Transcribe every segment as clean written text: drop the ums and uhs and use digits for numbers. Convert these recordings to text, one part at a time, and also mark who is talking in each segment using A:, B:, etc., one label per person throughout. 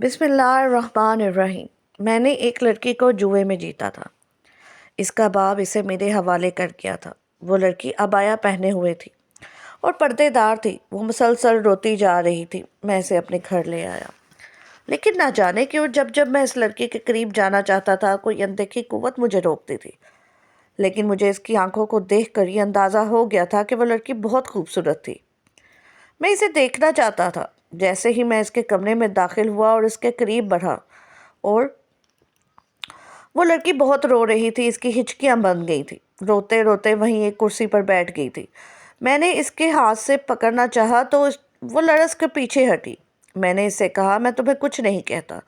A: بسم اللہ الرحمن الرحیم۔ میں نے ایک لڑکی کو جوئے میں جیتا تھا۔ اس کا باپ اسے میرے حوالے کر گیا تھا۔ وہ لڑکی عبایا پہنے ہوئے تھی اور پردے دار تھی۔ وہ مسلسل روتی جا رہی تھی۔ میں اسے اپنے گھر لے آیا، لیکن نہ جانے کیوں جب میں اس لڑکی کے قریب جانا چاہتا تھا کوئی اندیکھی قوت مجھے روکتی تھی۔ لیکن مجھے اس کی آنکھوں کو دیکھ کر یہ اندازہ ہو گیا تھا کہ وہ لڑکی بہت خوبصورت تھی۔ میں اسے دیکھنا چاہتا تھا۔ جیسے ہی میں اس کے کمرے میں داخل ہوا اور اس کے قریب بڑھا اور وہ لڑکی بہت رو رہی تھی۔ اس کی ہچکیاں بن گئی تھی۔ روتے روتے وہیں ایک کرسی پر بیٹھ گئی تھی۔ میں نے اس کے ہاتھ سے پکڑنا چاہا تو وہ لڑز کر پیچھے ہٹی۔ میں نے اس سے کہا، میں تمہیں کچھ نہیں کہتا،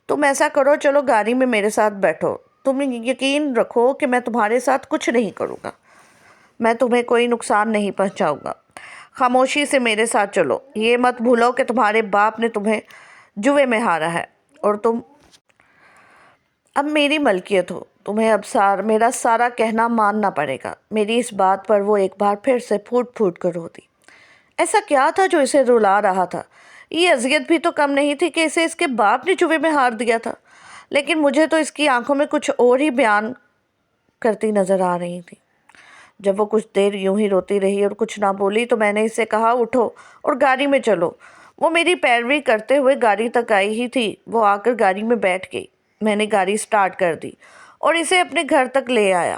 A: تم ایسا کرو، چلو گاڑی میں میرے ساتھ بیٹھو۔ تم یقین رکھو کہ میں تمہارے ساتھ کچھ نہیں کروں گا، میں تمہیں کوئی نقصان نہیں پہنچاؤں گا۔ خاموشی سے میرے ساتھ چلو۔ یہ مت بھولو کہ تمہارے باپ نے تمہیں جوئے میں ہارا ہے اور تم اب میری ملکیت ہو۔ تمہیں اب میرا سارا کہنا ماننا پڑے گا۔ میری اس بات پر وہ ایک بار پھر سے پھوٹ پھوٹ کر روتی۔ ایسا کیا تھا جو اسے رلا رہا تھا؟ یہ اذیت بھی تو کم نہیں تھی کہ اسے اس کے باپ نے جوئے میں ہار دیا تھا۔ لیکن مجھے تو اس کی آنکھوں میں کچھ اور ہی بیان کرتی نظر آ رہی تھی۔ جب وہ کچھ دیر یوں ہی روتی رہی اور کچھ نہ بولی تو میں نے اس سے کہا، اٹھو اور گاڑی میں چلو۔ وہ میری پیروی کرتے ہوئے گاڑی تک آئی ہی تھی۔ وہ آ کر گاڑی میں بیٹھ گئی۔ میں نے گاڑی سٹارٹ کر دی اور اسے اپنے گھر تک لے آیا۔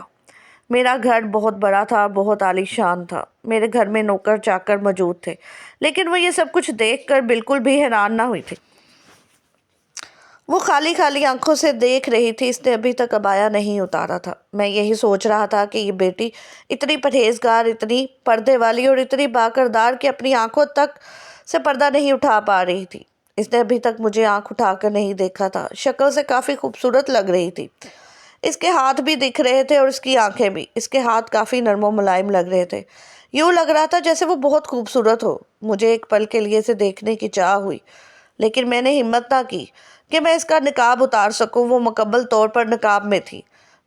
A: میرا گھر بہت بڑا تھا، بہت عالی شان تھا۔ میرے گھر میں نوکر چاکر موجود تھے، لیکن وہ یہ سب کچھ دیکھ کر بالکل بھی حیران نہ ہوئی تھی۔ وہ خالی خالی آنکھوں سے دیکھ رہی تھی۔ اس نے ابھی تک عبایا نہیں اتارا تھا۔ میں یہی سوچ رہا تھا کہ یہ بیٹی اتنی پرہیزگار، اتنی پردے والی اور اتنی باکردار کہ اپنی آنکھوں تک سے پردہ نہیں اٹھا پا رہی تھی۔ اس نے ابھی تک مجھے آنکھ اٹھا کر نہیں دیکھا تھا۔ شکل سے کافی خوبصورت لگ رہی تھی۔ اس کے ہاتھ بھی دکھ رہے تھے اور اس کی آنکھیں بھی۔ اس کے ہاتھ کافی نرم و ملائم لگ رہے تھے۔ یوں لگ رہا تھا جیسے وہ بہت خوبصورت ہو۔ مجھے ایک پل کے لیے اسے دیکھنے کی چاہ ہوئی، لیکن میں نے ہمت نہ کی کہ میں اس کا نقاب اتار سکوں۔ وہ مکمل طور پر نقاب میں تھی۔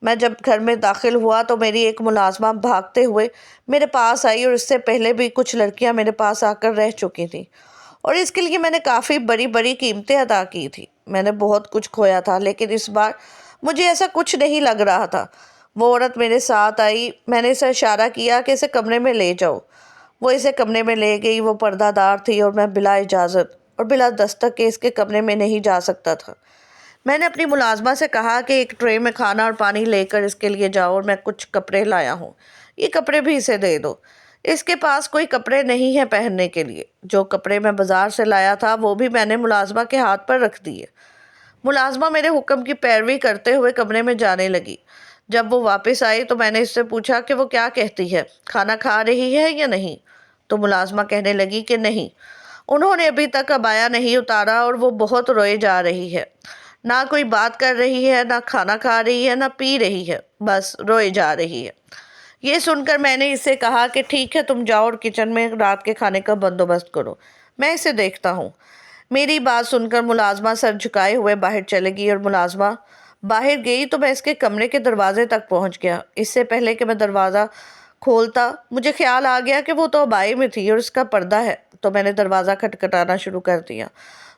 A: میں جب گھر میں داخل ہوا تو میری ایک ملازمہ بھاگتے ہوئے میرے پاس آئی، اور اس سے پہلے بھی کچھ لڑکیاں میرے پاس آ کر رہ چکی تھیں، اور اس کے لیے میں نے کافی بڑی بڑی قیمتیں ادا کی تھی۔ میں نے بہت کچھ کھویا تھا، لیکن اس بار مجھے ایسا کچھ نہیں لگ رہا تھا۔ وہ عورت میرے ساتھ آئی۔ میں نے اسے اشارہ کیا کہ اسے کمرے میں لے جاؤ۔ وہ اسے کمرے میں لے گئی۔ وہ پردہ دار تھی اور میں بلا اجازت اور بلا دستک کے اس کے کمرے میں نہیں جا سکتا تھا۔ میں نے اپنی ملازمہ سے کہا کہ ایک ٹرے میں کھانا اور پانی لے کر اس کے لیے جاؤ، اور میں کچھ کپڑے لایا ہوں، یہ کپڑے بھی اسے دے دو۔ اس کے پاس کوئی کپڑے نہیں ہیں پہننے کے لیے۔ جو کپڑے میں بازار سے لایا تھا وہ بھی میں نے ملازمہ کے ہاتھ پر رکھ دیے۔ ملازمہ میرے حکم کی پیروی کرتے ہوئے کمرے میں جانے لگی۔ جب وہ واپس آئی تو میں نے اس سے پوچھا کہ وہ کیا کہتی ہے، کھانا کھا رہی ہے یا نہیں؟ تو ملازمہ کہنے لگی کہ نہیں، انہوں نے ابھی تک عبایا نہیں اتارا اور وہ بہت روئے جا رہی ہے۔ نہ کوئی بات کر رہی ہے، نہ کھانا کھا رہی ہے، نہ پی رہی ہے، بس روئے جا رہی ہے۔ یہ سن کر میں نے اس سے کہا کہ ٹھیک ہے، تم جاؤ اور کچن میں رات کے کھانے کا بندوبست کرو، میں اسے دیکھتا ہوں۔ میری بات سن کر ملازمہ سر جھکائے ہوئے باہر چلے گئی، اور ملازمہ باہر گئی تو میں اس کے کمرے کے دروازے تک پہنچ گیا۔ اس سے پہلے کہ میں دروازہ کھولتا مجھے خیال آ گیا کہ وہ تو عبائی میں تھی اور اس کا پردہ ہے، تو میں نے دروازہ کھٹکھٹانا شروع کر دیا۔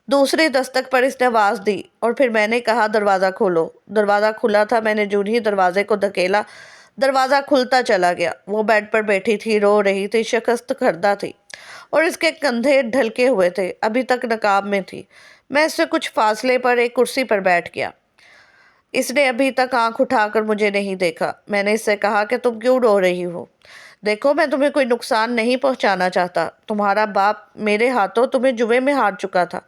A: دوسری دستک پر اس نے آواز دی اور پھر میں نے کہا، دروازہ کھولو۔ دروازہ کھلا تھا۔ میں نے جو ہی دروازے کو دھکیلا، دروازہ کھلتا چلا گیا۔ وہ بیڈ پر بیٹھی تھی، رو رہی تھی، شکست کھردہ تھی اور اس کے کندھے ڈھلکے ہوئے تھے، ابھی تک نقاب میں تھی۔ میں اس سے کچھ فاصلے پر ایک کرسی پر بیٹھ گیا۔ اس نے ابھی تک آنکھ اٹھا کر مجھے نہیں دیکھا۔ میں نے اس سے کہا کہ تم کیوں رو رہی ہو؟ دیکھو، میں تمہیں کوئی نقصان نہیں پہنچانا چاہتا۔ تمہارا باپ میرے ہاتھوں تمہیں جوئے میں ہار چکا تھا،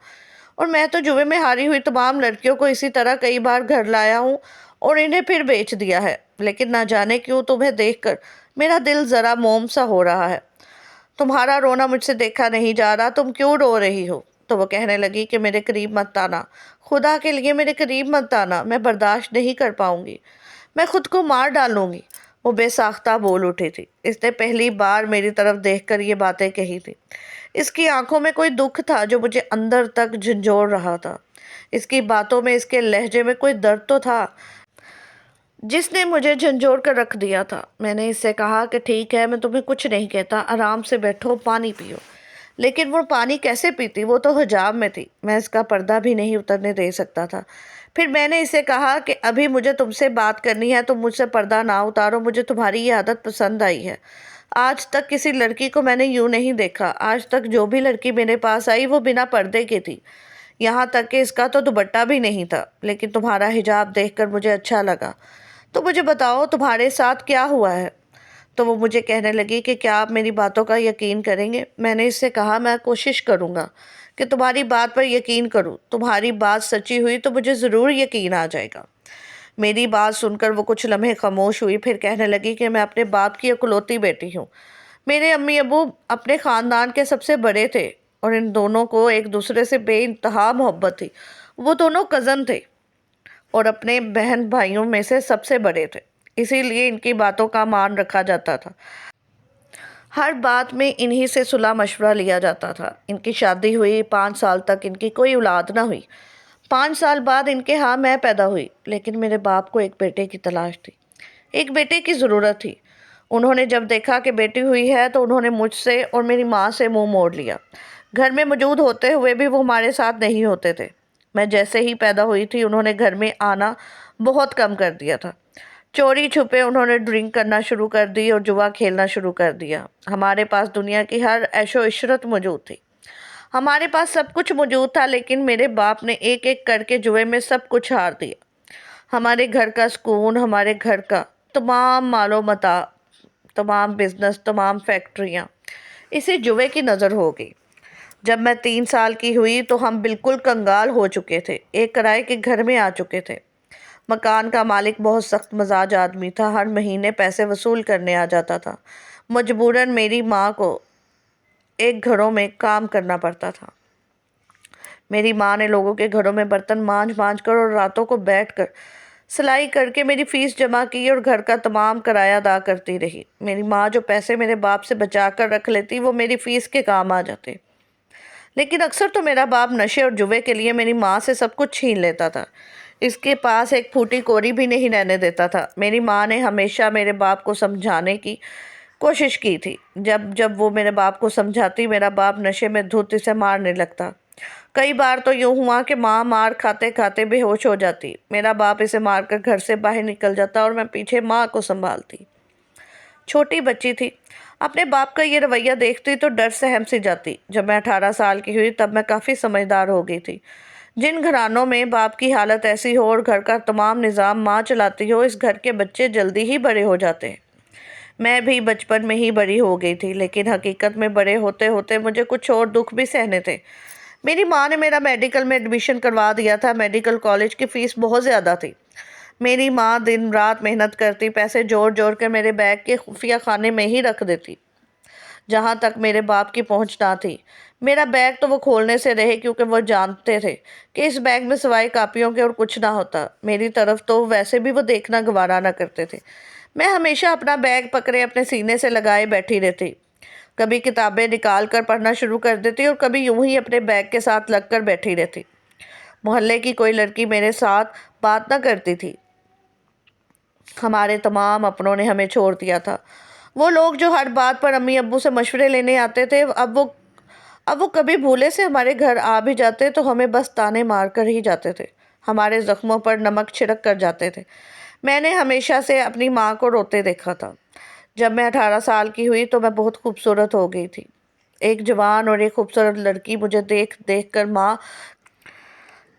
A: اور میں تو جوئے میں ہاری ہوئی تمام لڑکیوں کو اسی طرح کئی بار گھر لایا ہوں اور انہیں پھر بیچ دیا ہے، لیکن نہ جانے کیوں تمہیں دیکھ کر میرا دل ذرا موم سا ہو رہا ہے۔ تمہارا رونا مجھ سے دیکھا نہیں جا رہا، تم کیوں رو رہی ہو؟ تو وہ کہنے لگی کہ میرے قریب مت آنا، خدا کے لیے میرے قریب مت آنا، میں برداشت نہیں کر پاؤں گی، میں خود کو مار ڈالوں گی۔ وہ بے ساختہ بول اٹھی تھی۔ اس نے پہلی بار میری طرف دیکھ کر یہ باتیں کہی تھی۔ اس کی آنکھوں میں کوئی دکھ تھا جو مجھے اندر تک جھنجھوڑ رہا تھا۔ اس کی باتوں میں، اس کے لہجے میں کوئی درد تو تھا جس نے مجھے جھنجھوڑ کر رکھ دیا تھا۔ میں نے اس سے کہا کہ ٹھیک ہے، میں تمہیں کچھ نہیں کہتا، آرام سے بیٹھو، پانی پیو۔ لیکن وہ پانی کیسے پیتی؟ وہ تو حجاب میں تھی، میں اس کا پردہ بھی نہیں اترنے دے سکتا تھا۔ پھر میں نے اسے کہا کہ ابھی مجھے تم سے بات کرنی ہے، تم مجھ سے پردہ نہ اتارو، مجھے تمہاری یہ عادت پسند آئی ہے۔ آج تک کسی لڑکی کو میں نے یوں نہیں دیکھا، آج تک جو بھی لڑکی میرے پاس آئی وہ بنا پردے کی تھی، یہاں تک کہ اس کا تو دوپٹہ بھی نہیں تھا، لیکن تمہارا حجاب دیکھ کر مجھے اچھا لگا۔ تو مجھے بتاؤ تمہارے ساتھ کیا ہوا ہے؟ تو وہ مجھے کہنے لگی کہ کیا آپ میری باتوں کا یقین کریں گے؟ میں نے اس سے کہا میں کوشش کروں گا کہ تمہاری بات پر یقین کروں، تمہاری بات سچی ہوئی تو مجھے ضرور یقین آ جائے گا۔ میری بات سن کر وہ کچھ لمحے خاموش ہوئی، پھر کہنے لگی کہ میں اپنے باپ کی اکلوتی بیٹی ہوں۔ میرے امی ابو اپنے خاندان کے سب سے بڑے تھے اور ان دونوں کو ایک دوسرے سے بے انتہا محبت تھی۔ وہ دونوں کزن تھے اور اپنے بہن بھائیوں میں سے سب سے بڑے تھے، اسی لیے ان کی باتوں کا مان رکھا جاتا تھا۔ ہر بات میں انہی سے صلاح مشورہ لیا جاتا تھا۔ ان کی شادی ہوئی، 5 سال تک ان کی کوئی اولاد نہ ہوئی۔ 5 سال بعد ان کے ہاں میں پیدا ہوئی، لیکن میرے باپ کو ایک بیٹے کی تلاش تھی، ایک بیٹے کی ضرورت تھی۔ انہوں نے جب دیکھا کہ بیٹی ہوئی ہے تو انہوں نے مجھ سے اور میری ماں سے منہ موڑ لیا۔ گھر میں موجود ہوتے ہوئے بھی وہ ہمارے ساتھ نہیں ہوتے تھے۔ میں جیسے ہی پیدا ہوئی تھی انہوں نے گھر میں آنا بہت کم کر دیا تھا۔ چوری چھپے انہوں نے ڈرنک کرنا شروع کر دی اور جوا کھیلنا شروع کر دیا۔ ہمارے پاس دنیا کی ہر عیش و عشرت موجود تھی، ہمارے پاس سب کچھ موجود تھا، لیکن میرے باپ نے ایک ایک کر کے جوئے میں سب کچھ ہار دیا۔ ہمارے گھر کا سکون، ہمارے گھر کا تمام مال و متاع، تمام بزنس، تمام فیکٹریاں اسی جوئے کی نظر ہو گئی۔ جب میں 3 سال کی ہوئی تو ہم بالکل کنگال ہو چکے تھے، ایک کرائے کے گھر میں آ چکے تھے۔ مکان کا مالک بہت سخت مزاج آدمی تھا، ہر مہینے پیسے وصول کرنے آ جاتا تھا۔ مجبوراً میری ماں کو ایک گھروں میں کام کرنا پڑتا تھا۔ میری ماں نے لوگوں کے گھروں میں برتن مانجھ کر اور راتوں کو بیٹھ کر سلائی کر کے میری فیس جمع کی اور گھر کا تمام کرایہ ادا کرتی رہی۔ میری ماں جو پیسے میرے باپ سے بچا کر رکھ لیتی وہ میری فیس کے کام آ جاتے، لیکن اکثر تو میرا باپ نشے اور جوے کے لیے میری ماں سے سب کچھ چھین لیتا تھا، اس کے پاس ایک پھوٹی کوری بھی نہیں رہنے دیتا تھا۔ میری ماں نے ہمیشہ میرے باپ کو سمجھانے کی کوشش کی تھی، جب وہ میرے باپ کو سمجھاتی میرا باپ نشے میں دھت اسے مارنے لگتا۔ کئی بار تو یوں ہوا کہ ماں مار کھاتے کھاتے بے ہوش ہو جاتی، میرا باپ اسے مار کر گھر سے باہر نکل جاتا اور میں پیچھے ماں کو سنبھالتی۔ چھوٹی بچی تھی، اپنے باپ کا یہ رویہ دیکھتی تو ڈر سہم سی جاتی۔ جب میں 18 سال کی ہوئی تب میں کافی سمجھدار ہو گئی تھی۔ جن گھرانوں میں باپ کی حالت ایسی ہو اور گھر کا تمام نظام ماں چلاتی ہو، اس گھر کے بچے جلدی ہی بڑے ہو جاتے ہیں۔ میں بھی بچپن میں ہی بڑی ہو گئی تھی، لیکن حقیقت میں بڑے ہوتے ہوتے مجھے کچھ اور دکھ بھی سہنے تھے۔ میری ماں نے میرا میڈیکل میں ایڈمیشن کروا دیا تھا۔ میڈیکل کالج کی فیس بہت زیادہ تھی۔ میری ماں دن رات محنت کرتی، پیسے جوڑ جوڑ کے میرے بیگ کے خفیہ خانے میں ہی رکھ دیتی، جہاں تک میرے باپ کی پہنچ نہ تھی۔ میرا بیگ تو وہ کھولنے سے رہے کیونکہ وہ جانتے تھے کہ اس بیگ میں سوائے کاپیوں کے اور کچھ نہ ہوتا۔ میری طرف تو ویسے بھی وہ دیکھنا گوارا نہ کرتے تھے۔ میں ہمیشہ اپنا بیگ پکڑے اپنے سینے سے لگائے بیٹھی رہتی، کبھی کتابیں نکال کر پڑھنا شروع کر دیتی اور کبھی یوں ہی اپنے بیگ کے ساتھ لگ کر بیٹھی رہتی۔ محلے کی کوئی لڑکی میرے ساتھ بات نہ کرتی تھی، ہمارے تمام اپنوں نے ہمیں چھوڑ دیا تھا۔ وہ لوگ جو ہر بات پر امی ابو سے مشورے لینے آتے تھے، اب وہ کبھی بھولے سے ہمارے گھر آ بھی جاتے تو ہمیں بس تانے مار کر ہی جاتے تھے، ہمارے زخموں پر نمک چھڑک کر جاتے تھے۔ میں نے ہمیشہ سے اپنی ماں کو روتے دیکھا تھا۔ جب میں 18 سال کی ہوئی تو میں بہت خوبصورت ہو گئی تھی۔ ایک جوان اور ایک خوبصورت لڑکی مجھے دیکھ کر ماں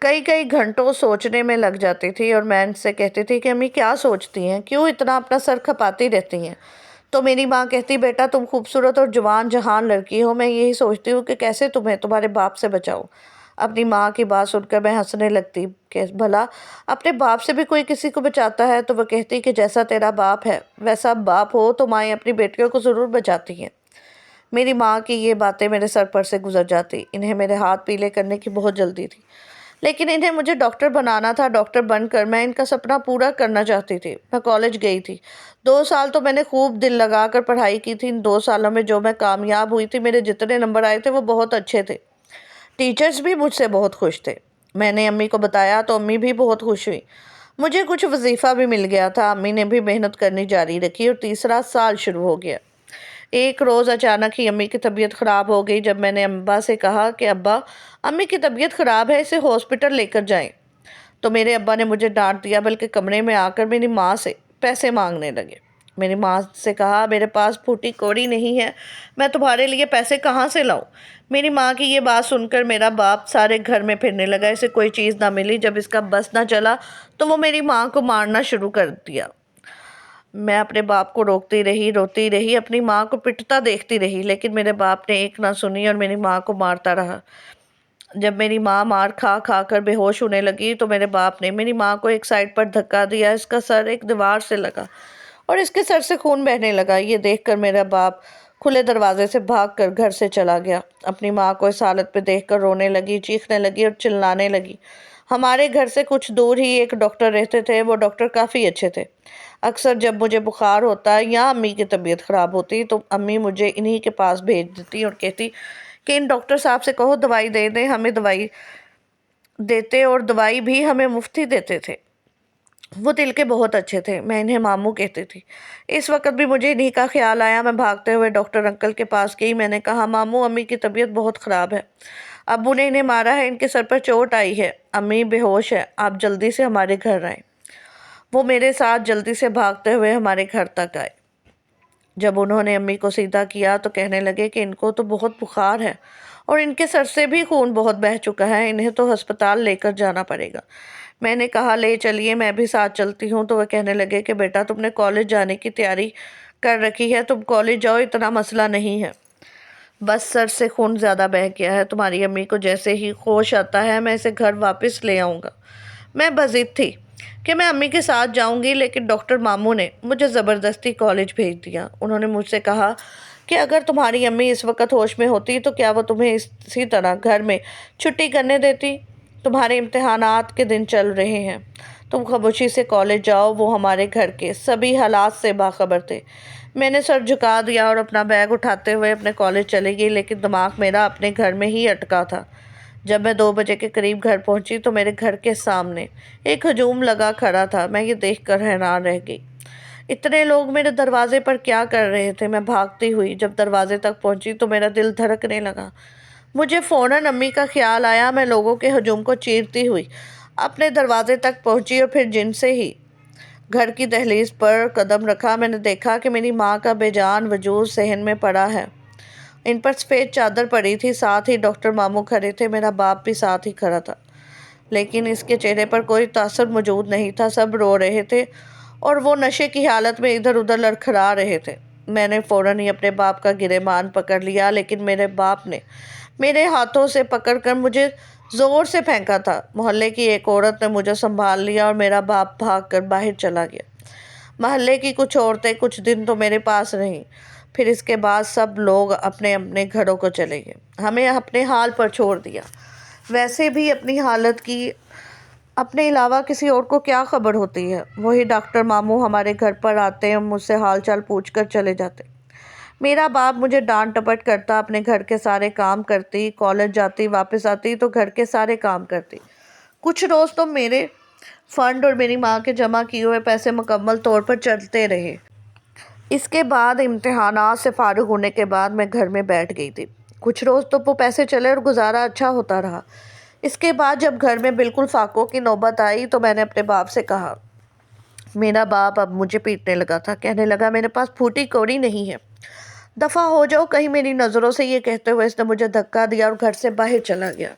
A: کئی گھنٹوں سوچنے میں لگ جاتی تھی اور میں ان سے کہتی تھی کہ امی کیا سوچتی ہیں، کیوں اتنا اپنا سر کھپاتی رہتی ہیں؟ تو میری ماں کہتی بیٹا تم خوبصورت اور جوان جہان لڑکی ہو، میں یہی سوچتی ہوں کہ کیسے تمہیں تمہارے باپ سے بچاؤں۔ اپنی ماں کی بات سن کر میں ہنسنے لگتی کہ بھلا اپنے باپ سے بھی کوئی کسی کو بچاتا ہے؟ تو وہ کہتی کہ جیسا تیرا باپ ہے ویسا باپ ہو تو مائیں اپنی بیٹیوں کو ضرور بچاتی ہیں۔ میری ماں کی یہ باتیں میرے سر پر سے گزر جاتی، انہیں میرے ہاتھ پیلے کرنے کی بہت جلدی تھی، لیکن انہیں مجھے ڈاکٹر بنانا تھا۔ ڈاکٹر بن کر میں ان کا سپنا پورا کرنا چاہتی تھی۔ میں کالج گئی تھی، 2 سال تو میں نے خوب دل لگا کر پڑھائی کی تھی۔ ان 2 سالوں میں جو میں کامیاب ہوئی تھی، میرے جتنے نمبر آئے تھے وہ بہت اچھے تھے، ٹیچرز بھی مجھ سے بہت خوش تھے۔ میں نے امی کو بتایا تو امی بھی بہت خوش ہوئی، مجھے کچھ وظیفہ بھی مل گیا تھا۔ امی نے بھی محنت کرنی جاری رکھی اور تیسرا سال شروع ہو گیا۔ ایک روز اچانک ہی امی کی طبیعت خراب ہو گئی۔ جب میں نے ابا سے کہا کہ ابا امی کی طبیعت خراب ہے، اسے ہاسپٹل لے کر جائیں، تو میرے ابا نے مجھے ڈانٹ دیا، بلکہ کمرے میں آ کر میری ماں سے پیسے مانگنے لگے۔ میری ماں سے کہا میرے پاس پھوٹی کوڑی نہیں ہے، میں تمہارے لیے پیسے کہاں سے لاؤں؟ میری ماں کی یہ بات سن کر میرا باپ سارے گھر میں پھرنے لگا، اسے کوئی چیز نہ ملی۔ جب اس کا بس نہ چلا تو وہ میری ماں کو مارنا شروع کر دیا۔ میں اپنے باپ کو روکتی رہی، اپنی ماں کو پٹتا دیکھتی رہی، لیکن میرے باپ نے ایک نہ سنی اور میری ماں کو مارتا رہا۔ جب میری ماں مار کھا کھا کر بے ہوش ہونے لگی تو میرے باپ نے میری ماں کو ایک سائڈ پر دھکا دیا، اس کا سر ایک دیوار سے لگا اور اس کے سر سے خون بہنے لگا۔ یہ دیکھ کر میرا باپ کھلے دروازے سے بھاگ کر گھر سے چلا گیا۔ اپنی ماں کو اس حالت پہ دیکھ کر رونے لگی، چیخنے لگی اور چلانے لگی۔ ہمارے گھر سے کچھ دور ہی ایک ڈاکٹر رہتے تھے، وہ ڈاکٹر کافی اچھے تھے۔ اکثر جب مجھے بخار ہوتا یا امی کی طبیعت خراب ہوتی تو امی مجھے انہی کے پاس بھیج دیتی اور کہتی کہ ان ڈاکٹر صاحب سے کہو دوائی دے دیں، ہمیں دوائی دیتے اور دوائی بھی ہمیں مفت ہی دیتے تھے۔ وہ دل کے بہت اچھے تھے، میں انہیں ماموں کہتی تھی۔ اس وقت بھی مجھے انہی کا خیال آیا، میں بھاگتے ہوئے ڈاکٹر انکل کے پاس گئی۔ میں نے کہا ماموں امی کی طبیعت بہت خراب ہے، ابو نے انہیں مارا ہے، ان کے سر پر چوٹ آئی ہے، امی بے ہوش ہے، آپ جلدی سے ہمارے گھر آئیں۔ وہ میرے ساتھ جلدی سے بھاگتے ہوئے ہمارے گھر تک آئے۔ جب انہوں نے امی کو سیدھا کیا تو کہنے لگے کہ ان کو تو بہت بخار ہے اور ان کے سر سے بھی خون بہت بہہ چکا ہے، انہیں تو ہسپتال لے کر جانا پڑے گا۔ میں نے کہا لے چلیے، میں بھی ساتھ چلتی ہوں۔ تو وہ کہنے لگے کہ بیٹا تم نے کالج جانے کی تیاری کر رکھی ہے، تم کالج جاؤ، اتنا مسئلہ نہیں ہے، بس سر سے خون زیادہ بہہ گیا ہے، تمہاری امی کو جیسے ہی ہوش آتا ہے میں اسے گھر واپس لے آؤں گا۔ میں بضد تھی کہ میں امی کے ساتھ جاؤں گی، لیکن ڈاکٹر ماموں نے مجھے زبردستی کالج بھیج دیا۔ انہوں نے مجھ سے کہا کہ اگر تمہاری امی اس وقت ہوش میں ہوتی تو کیا وہ تمہیں اسی طرح گھر میں چھٹی کرنے دیتی؟ تمہارے امتحانات کے دن چل رہے ہیں، تم خاموشی سے کالج جاؤ۔ وہ ہمارے گھر کے سبھی حالات سے باخبر تھے۔ میں نے سر جھکا دیا اور اپنا بیگ اٹھاتے ہوئے اپنے کالج چلی گئی، لیکن دماغ میرا اپنے گھر میں ہی اٹکا تھا۔ جب میں 2 بجے کے قریب گھر پہنچی تو میرے گھر کے سامنے ایک ہجوم لگا کھڑا تھا۔ میں یہ دیکھ کر حیران رہ گئی، اتنے لوگ میرے دروازے پر کیا کر رہے تھے؟ میں بھاگتی ہوئی جب دروازے تک پہنچی تو میرا دل دھڑکنے لگا۔ مجھے فوراً امی کا خیال آیا۔ میں لوگوں کے ہجوم کو چیرتی ہوئی اپنے دروازے تک پہنچی اور پھر جن سے ہی گھر کی دہلیز پر قدم رکھا میں نے دیکھا کہ میری ماں کا بے جان وجود صحن میں پڑا ہے۔ ان پر سفید چادر پڑی تھی، ساتھ ہی ڈاکٹر ماموں کھڑے تھے، میرا باپ بھی ساتھ ہی کھڑا تھا، لیکن اس کے چہرے پر کوئی تاثر موجود نہیں تھا۔ سب رو رہے تھے اور وہ نشے کی حالت میں ادھر ادھر لڑکھڑا رہے تھے۔ میں نے فوراً ہی اپنے باپ کا گریبان پکڑ لیا، لیکن میرے باپ نے میرے ہاتھوں سے پکڑ کر مجھے زور سے پھینکا تھا۔ محلے کی ایک عورت نے مجھے سنبھال لیا اور میرا باپ بھاگ کر باہر چلا گیا۔ محلے کی کچھ عورتیں کچھ دن تو میرے پاس رہیں، پھر اس کے بعد سب لوگ اپنے اپنے گھروں کو چلے گئے، ہمیں اپنے حال پر چھوڑ دیا۔ ویسے بھی اپنی حالت کی اپنے علاوہ کسی اور کو کیا خبر ہوتی ہے؟ وہی ڈاکٹر ماموں ہمارے گھر پر آتے اور مجھ سے حال چال پوچھ کر چلے جاتے۔ میرا باپ مجھے ڈانٹ ڈپٹ کرتا، اپنے گھر کے سارے کام کرتی، کالج جاتی، واپس آتی تو گھر کے سارے کام کرتی۔ کچھ روز تو میرے فنڈ اور میری ماں کے جمع کیے ہوئے پیسے مکمل طور پر چلتے رہے۔ اس کے بعد امتحانات سے فارغ ہونے کے بعد میں گھر میں بیٹھ گئی تھی۔ کچھ روز تو وہ پیسے چلے اور گزارا اچھا ہوتا رہا۔ اس کے بعد جب گھر میں بالکل فاقوں کی نوبت آئی تو میں نے اپنے باپ سے کہا۔ میرا باپ اب مجھے پیٹنے لگا تھا، کہنے لگا میرے پاس پھوٹی کوڑی نہیں ہے، دفع ہو جاؤ کہیں میری نظروں سے۔ یہ کہتے ہوئے اس نے مجھے دھکا دیا اور گھر سے باہر چلا گیا۔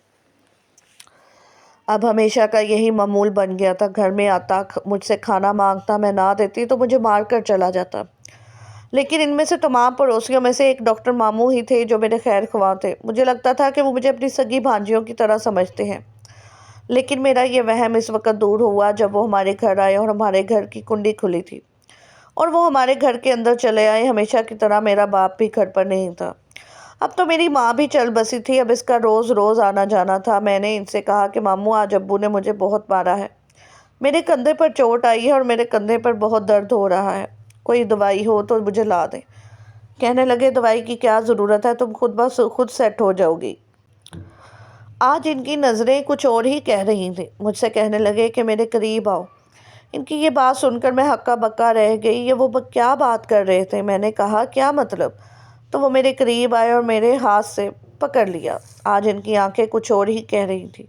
A: اب ہمیشہ کا یہی معمول بن گیا تھا، گھر میں آتا، مجھ سے کھانا مانگتا، میں نہ دیتی تو مجھے مار کر چلا جاتا۔ لیکن ان میں سے تمام پڑوسیوں میں سے ایک ڈاکٹر ماموں ہی تھے جو میرے خیر خواہ تھے۔ مجھے لگتا تھا کہ وہ مجھے اپنی سگی بھانجیوں کی طرح سمجھتے ہیں، لیکن میرا یہ وہم اس وقت دور ہوا جب وہ ہمارے گھر آئے اور ہمارے گھر کی کنڈی کھلی تھی اور وہ ہمارے گھر کے اندر چلے آئے۔ ہمیشہ کی طرح میرا باپ بھی گھر پر نہیں تھا، اب تو میری ماں بھی چل بسی تھی، اب اس کا روز روز آنا جانا تھا۔ میں نے ان سے کہا کہ ماموں آج ابو نے مجھے بہت مارا ہے، میرے کندھے پر چوٹ آئی ہے اور میرے کندھے پر بہت درد ہو رہا ہے، کوئی دوائی ہو تو مجھے لا دیں۔ کہنے لگے دوائی کی کیا ضرورت ہے، تم خود سیٹ ہو جاؤ گی۔ آج ان کی نظریں کچھ اور ہی کہہ رہی تھیں، مجھ سے کہنے لگے کہ میرے قریب آؤ۔ ان کی یہ بات سن کر میں ہکا بکا رہ گئی، یہ وہ کیا بات کر رہے تھے؟ میں نے کہا کیا مطلب؟ تو وہ میرے قریب آئے اور میرے ہاتھ سے پکڑ لیا۔ آج ان کی آنکھیں کچھ اور ہی کہہ رہی تھی۔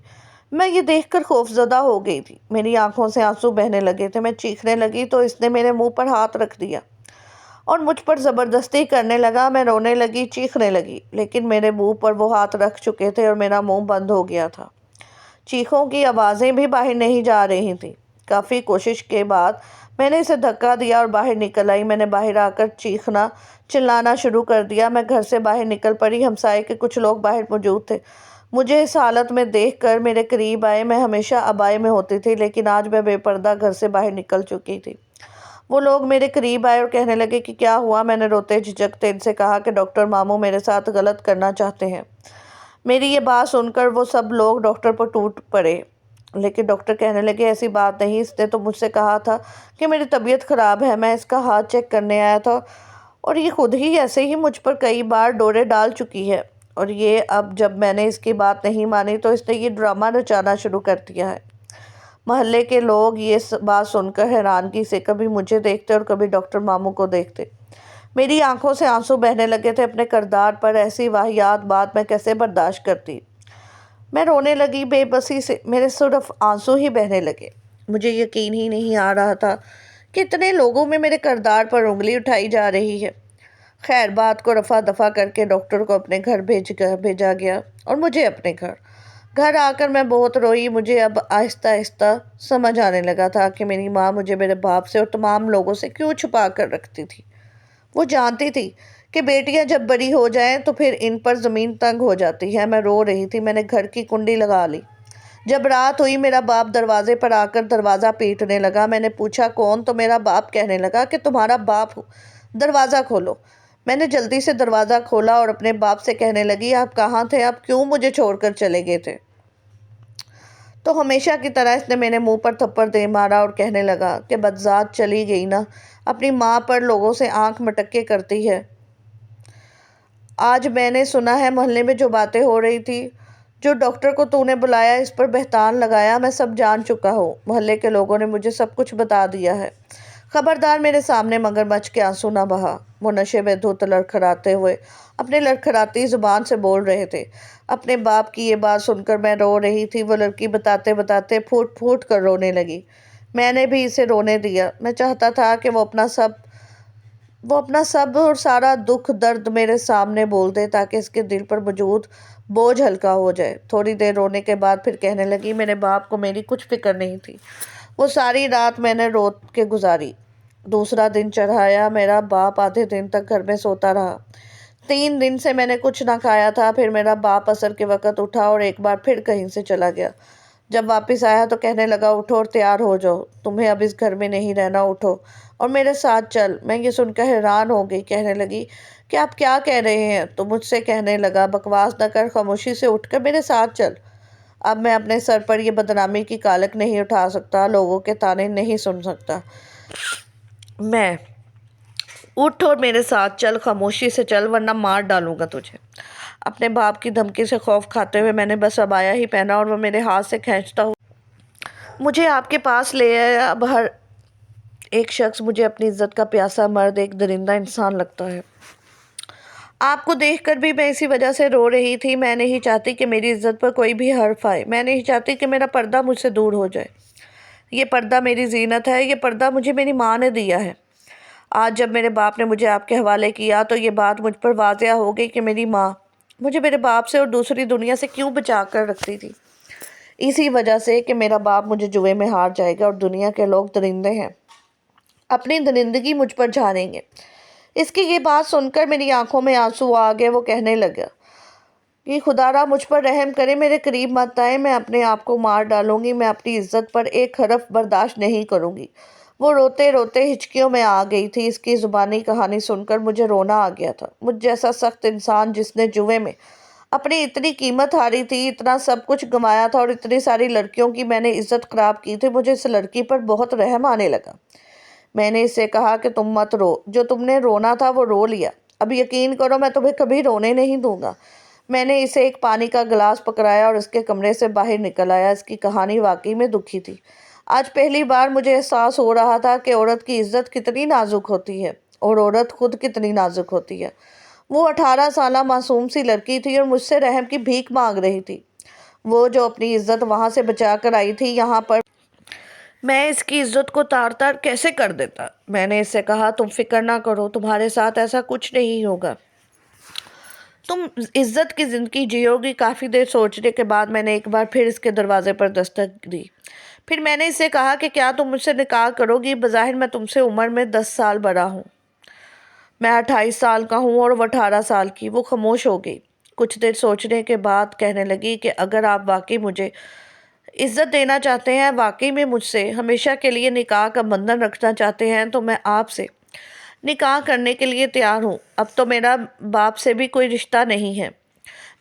A: میں یہ دیکھ کر خوفزدہ ہو گئی تھی۔ میری آنکھوں سے آنسو بہنے لگے تھے۔ میں چیخنے لگی تو اس نے میرے منہ پر ہاتھ رکھ دیا اور مجھ پر زبردستی کرنے لگا۔ میں رونے لگی، چیخنے لگی، لیکن میرے منہ پر وہ ہاتھ رکھ چکے تھے اور میرا منہ بند ہو گیا تھا۔ چیخوں کی آوازیں بھی باہر نہیں جا رہی تھیں۔ کافی کوشش کے بعد میں نے اسے دھکا دیا اور باہر نکل آئی۔ میں نے باہر آ کر چیخنا چلانا شروع کر دیا۔ میں گھر سے باہر نکل پڑی۔ ہمسائے کے کچھ لوگ باہر موجود تھے۔ مجھے اس حالت میں دیکھ کر میرے قریب آئے۔ میں ہمیشہ عبائے میں ہوتی تھی، لیکن آج میں بے پردہ گھر سے باہر نکل چکی تھی۔ وہ لوگ میرے قریب آئے اور کہنے لگے کہ کیا ہوا؟ میں نے روتے جھجکتے ان سے کہا کہ ڈاکٹر ماموں میرے ساتھ غلط کرنا چاہتے ہیں۔ میری یہ بات سن کر وہ سب لوگ ڈاکٹر پر ٹوٹ پڑے، لیکن ڈاکٹر کہنے لگے ایسی بات نہیں، اس نے تو مجھ سے کہا تھا کہ میری طبیعت خراب ہے، میں اس کا ہاتھ چیک کرنے آیا تھا اور یہ خود ہی ایسے ہی مجھ پر کئی بار ڈورے ڈال چکی ہے، اور یہ اب جب میں نے اس کی بات نہیں مانی تو اس نے یہ ڈرامہ رچانا شروع کر دیا ہے۔ محلے کے لوگ یہ بات سن کر حیرانگی سے کبھی مجھے دیکھتے اور کبھی ڈاکٹر ماموں کو دیکھتے۔ میری آنکھوں سے آنسو بہنے لگے تھے۔ اپنے کردار پر ایسی واہیات بات میں کیسے برداشت کرتی؟ میں رونے لگی بے بسی سے۔ میرے صرف آنسو ہی بہنے لگے۔ مجھے یقین ہی نہیں آ رہا تھا کہ اتنے لوگوں میں میرے کردار پر انگلی اٹھائی جا رہی ہے۔ خیر بات کو رفع دفع کر کے ڈاکٹر کو اپنے گھر بھیجا گیا اور مجھے اپنے گھر آ کر میں بہت روئی۔ مجھے اب آہستہ آہستہ سمجھ آنے لگا تھا کہ میری ماں مجھے میرے باپ سے اور تمام لوگوں سے کیوں چھپا کر رکھتی تھی۔ وہ جانتی تھی کہ بیٹیاں جب بڑی ہو جائیں تو پھر ان پر زمین تنگ ہو جاتی ہے۔ میں رو رہی تھی۔ میں نے گھر کی کنڈی لگا لی۔ جب رات ہوئی میرا باپ دروازے پر آ کر دروازہ پیٹنے لگا۔ میں نے پوچھا کون؟ تو میرا باپ کہنے لگا کہ تمہارا باپ ہوں، دروازہ کھولو۔ میں نے جلدی سے دروازہ کھولا اور اپنے باپ سے کہنے لگی آپ کہاں تھے؟ آپ کیوں مجھے چھوڑ کر چلے گئے تھے؟ تو ہمیشہ کی طرح اس نے میرے منہ پر تھپڑ دے مارا اور کہنے لگا کہ بدذات چلی گئی نا، اپنی ماں پر لوگوں سے آنکھ مٹکے کرتی ہے۔ آج میں نے سنا ہے محلے میں جو باتیں ہو رہی تھی، جو ڈاکٹر کو تو نے بلایا، اس پر بہتان لگایا، میں سب جان چکا ہوں۔ محلے کے لوگوں نے مجھے سب کچھ بتا دیا ہے۔ خبردار میرے سامنے مگرمچھ کے آنسو نہ بہا۔ وہ نشے میں دھت لڑکھڑاتے ہوئے اپنے لڑکھڑاتی زبان سے بول رہے تھے۔ اپنے باپ کی یہ بات سن کر میں رو رہی تھی۔ وہ لڑکی بتاتے بتاتے پھوٹ پھوٹ کر رونے لگی۔ میں نے بھی اسے رونے دیا۔ میں چاہتا تھا کہ وہ اپنا سب اور سارا دکھ درد میرے سامنے بول دے تاکہ اس کے دل پر موجود بوجھ ہلکا ہو جائے۔ تھوڑی دیر رونے کے بعد پھر کہنے لگی میرے باپ کو میری کچھ فکر نہیں تھی۔ وہ ساری رات میں نے رو کے گزاری۔ دوسرا دن چڑھایا۔ میرا باپ آدھے دن تک گھر میں سوتا رہا۔ 3 دن سے میں نے کچھ نہ کھایا تھا۔ پھر میرا باپ عصر کے وقت اٹھا اور ایک بار پھر کہیں سے چلا گیا۔ جب واپس آیا تو کہنے لگا اٹھو اور تیار ہو جاؤ، تمہیں اب اس گھر میں نہیں رہنا، اٹھو اور میرے ساتھ چل۔ میں یہ سن کر حیران ہو گئی۔ کہنے لگی کہ آپ کیا کہہ رہے ہیں؟ تو مجھ سے کہنے لگا بکواس نہ کر، خاموشی سے اٹھ کر میرے ساتھ چل۔ اب میں اپنے سر پر یہ بدنامی کی کالک نہیں اٹھا سکتا، لوگوں کے طعنے نہیں سن سکتا۔ میں اٹھ اور میرے ساتھ چل، خاموشی سے چل ورنہ مار ڈالوں گا تجھے۔ اپنے باپ کی دھمکی سے خوف کھاتے ہوئے میں نے بس عبایا ہی پہنا اور وہ میرے ہاتھ سے کھینچتا ہوا مجھے آپ کے پاس لے آیا۔ اب ہر ایک شخص مجھے اپنی عزت کا پیاسا مرد، ایک درندہ انسان لگتا ہے۔ آپ کو دیکھ کر بھی میں اسی وجہ سے رو رہی تھی۔ میں نہیں چاہتی کہ میری عزت پر کوئی بھی حرف آئے۔ میں نہیں چاہتی کہ میرا پردہ مجھ سے دور ہو جائے۔ یہ پردہ میری زینت ہے۔ یہ پردہ مجھے میری ماں نے دیا ہے۔ آج جب میرے باپ نے مجھے آپ کے حوالے کیا تو یہ بات مجھ پر واضح ہو گئی کہ میری ماں مجھے میرے باپ سے اور دوسری دنیا سے کیوں بچا کر رکھتی تھی۔ اسی وجہ سے کہ میرا باپ مجھے جوئے میں ہار جائے گا اور دنیا کے لوگ درندے ہیں، اپنی درندگی مجھ پر جھاڑیں گے۔ اس کی یہ بات سن کر میری آنکھوں میں آنسو آ گئے۔ وہ کہنے لگا کہ خدا را مجھ پر رحم کرے، میرے قریب مت آئے، میں اپنے آپ کو مار ڈالوں گی، میں اپنی عزت پر ایک حرف برداشت نہیں کروں گی۔ وہ روتے روتے ہچکیوں میں آ گئی تھی۔ اس کی زبانی کہانی سن کر مجھے رونا آ گیا تھا۔ مجھ جیسا سخت انسان جس نے جوئے میں اپنی اتنی قیمت ہاری تھی، اتنا سب کچھ گنوایا تھا اور اتنی ساری لڑکیوں کی میں نے عزت خراب کی تھی، مجھے اس لڑکی پر بہت رحم آنے لگا۔ میں نے اسے کہا کہ تم مت رو، جو تم نے رونا تھا وہ رو لیا، اب یقین کرو میں تمہیں کبھی رونے نہیں دوں گا۔ میں نے اسے ایک پانی کا گلاس پکڑایا اور اس کے کمرے سے باہر نکل آیا۔ اس کی کہانی واقعی میں دکھی تھی۔ آج پہلی بار مجھے احساس ہو رہا تھا کہ عورت کی عزت کتنی نازک ہوتی ہے اور عورت خود کتنی نازک ہوتی ہے۔ وہ 18 سالہ معصوم سی لڑکی تھی اور مجھ سے رحم کی بھیک مانگ رہی تھی۔ وہ جو اپنی عزت وہاں سے بچا کر آئی تھی یہاں پر، میں اس کی عزت کو تار تار کیسے کر دیتا؟ میں نے اس سے کہا تم فکر نہ کرو، تمہارے ساتھ ایسا کچھ نہیں ہوگا، تم عزت کی زندگی جیو گی۔ کافی دیر سوچنے کے بعد میں نے ایک بار پھر اس کے دروازے پر دستک دی۔ پھر میں نے اس سے کہا کہ کیا تم مجھ سے نکاح کرو گی؟ بظاہر میں تم سے عمر میں 10 سال بڑا ہوں، میں 28 سال کا ہوں اور وہ 18 سال کی۔ وہ خاموش ہو گئی۔ کچھ دیر سوچنے کے بعد کہنے لگی کہ اگر آپ واقعی مجھے عزت دینا چاہتے ہیں، واقعی میں مجھ سے ہمیشہ کے لیے نکاح کا بندھن رکھنا چاہتے ہیں، تو میں آپ سے نکاح کرنے کے لیے تیار ہوں۔ اب تو میرا باپ سے بھی کوئی رشتہ نہیں ہے،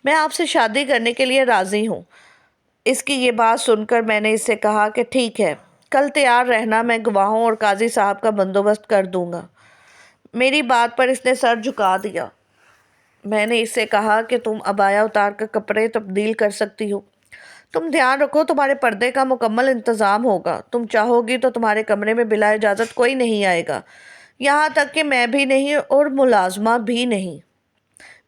A: میں آپ سے شادی کرنے کے لیے راضی ہوں۔ اس کی یہ بات سن کر میں نے اس سے کہا کہ ٹھیک ہے، کل تیار رہنا، میں گواہوں اور قاضی صاحب کا بندوبست کر دوں گا۔ میری بات پر اس نے سر جھکا دیا۔ میں نے اس سے کہا کہ تم عبایا اتار کر کپڑے تبدیل کر سکتی ہو۔ تم دھیان رکھو تمہارے پردے کا مکمل انتظام ہوگا۔ تم چاہو گی تو تمہارے کمرے میں بلا اجازت کوئی نہیں آئے گا، یہاں تک کہ میں بھی نہیں اور ملازمہ بھی نہیں۔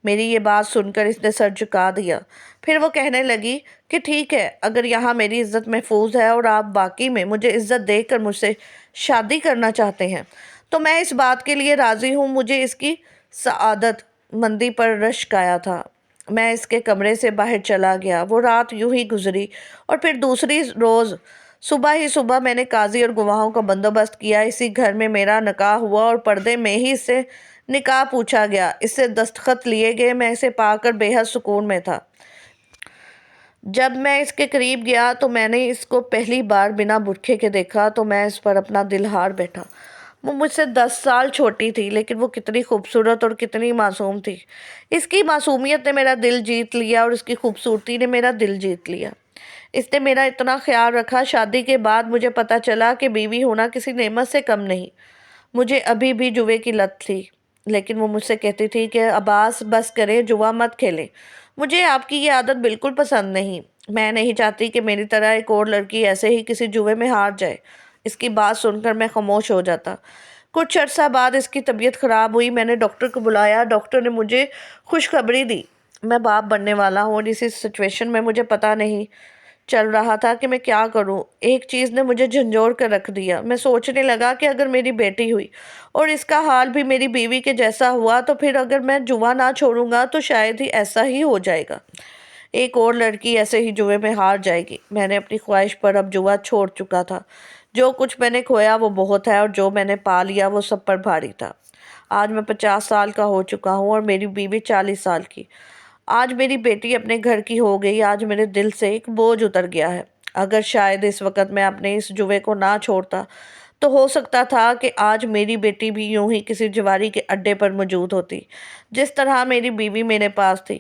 A: میری یہ بات سن کر اس نے سر جھکا دیا۔ پھر وہ کہنے لگی کہ ٹھیک ہے، اگر یہاں میری عزت محفوظ ہے اور آپ واقعی میں مجھے عزت دے کر مجھ سے شادی کرنا چاہتے ہیں تو میں اس بات کے لیے راضی ہوں۔ مجھے اس کی سعادت مندی پر رشک آیا تھا۔ میں اس کے کمرے سے باہر چلا گیا۔ وہ رات یوں ہی گزری اور پھر دوسری روز صبح ہی صبح میں نے قاضی اور گواہوں کا بندوبست کیا۔ اسی گھر میں میرا نکاح ہوا اور پردے میں ہی اس سے نکاح پوچھا گیا، اس سے دستخط لیے گئے۔ میں اسے پا کر بے حد سکون میں تھا۔ جب میں اس کے قریب گیا تو میں نے اس کو پہلی بار بنا برقعے کے دیکھا تو میں اس پر اپنا دل ہار بیٹھا۔ وہ مجھ سے 10 سال چھوٹی تھی، لیکن وہ کتنی خوبصورت اور کتنی معصوم تھی۔ اس کی معصومیت نے میرا دل جیت لیا اور اس کی خوبصورتی نے میرا دل جیت لیا۔ اس نے میرا اتنا خیال رکھا۔ شادی کے بعد مجھے پتہ چلا کہ بیوی ہونا کسی نعمت سے کم نہیں۔ مجھے ابھی بھی جوے کی لت تھی، لیکن وہ مجھ سے کہتی تھی کہ عباس بس کریں، جوا مت کھیلیں۔ مجھے آپ کی یہ عادت بالکل پسند نہیں۔ میں نہیں چاہتی کہ میری طرح ایک اور لڑکی ایسے ہی کسی جوے میں ہار جائے۔ اس کی بات سن کر میں خاموش ہو جاتا۔ کچھ عرصہ بعد اس کی طبیعت خراب ہوئی۔ میں نے ڈاکٹر کو بلایا۔ ڈاکٹر نے مجھے خوشخبری دی، میں باپ بننے والا ہوں اور اسی سچویشن میں مجھے پتہ نہیں چل رہا تھا کہ میں کیا کروں۔ ایک چیز نے مجھے جھنجھوڑ کر رکھ دیا۔ میں سوچنے لگا کہ اگر میری بیٹی ہوئی اور اس کا حال بھی میری بیوی کے جیسا ہوا تو پھر اگر میں جوا نہ چھوڑوں گا تو شاید ہی ایسا ہی ہو جائے گا، ایک اور لڑکی ایسے ہی جوے میں ہار جائے گی۔ میں نے اپنی خواہش پر اب جوا چھوڑ چکا تھا۔ جو کچھ میں نے کھویا وہ بہت ہے اور جو میں نے پا لیا وہ سب پر بھاری تھا۔ آج میں 50 سال کا ہو چکا ہوں اور میری بیوی 40 سال کی۔ آج میری بیٹی اپنے گھر کی ہو گئی۔ آج میرے دل سے ایک بوجھ اتر گیا ہے۔ اگر شاید اس وقت میں اپنے اس جوے کو نہ چھوڑتا تو ہو سکتا تھا کہ آج میری بیٹی بھی یوں ہی کسی جواری کے اڈے پر موجود ہوتی، جس طرح میری بیوی میرے پاس تھی۔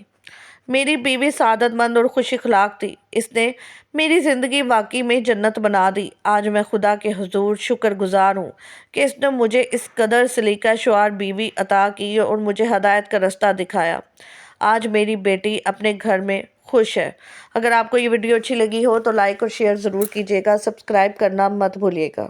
A: میری بیوی سعادت مند اور خوش اخلاق تھی۔ اس نے میری زندگی واقعی میں جنت بنا دی۔ آج میں خدا کے حضور شکر گزار ہوں کہ اس نے مجھے اس قدر سلیقہ شعار بیوی عطا کی اور مجھے ہدایت کا رستہ دکھایا۔ آج میری بیٹی اپنے گھر میں خوش ہے۔ اگر آپ کو یہ ویڈیو اچھی لگی ہو تو لائک اور شیئر ضرور کیجیے گا۔ سبسکرائب کرنا مت بھولیے گا۔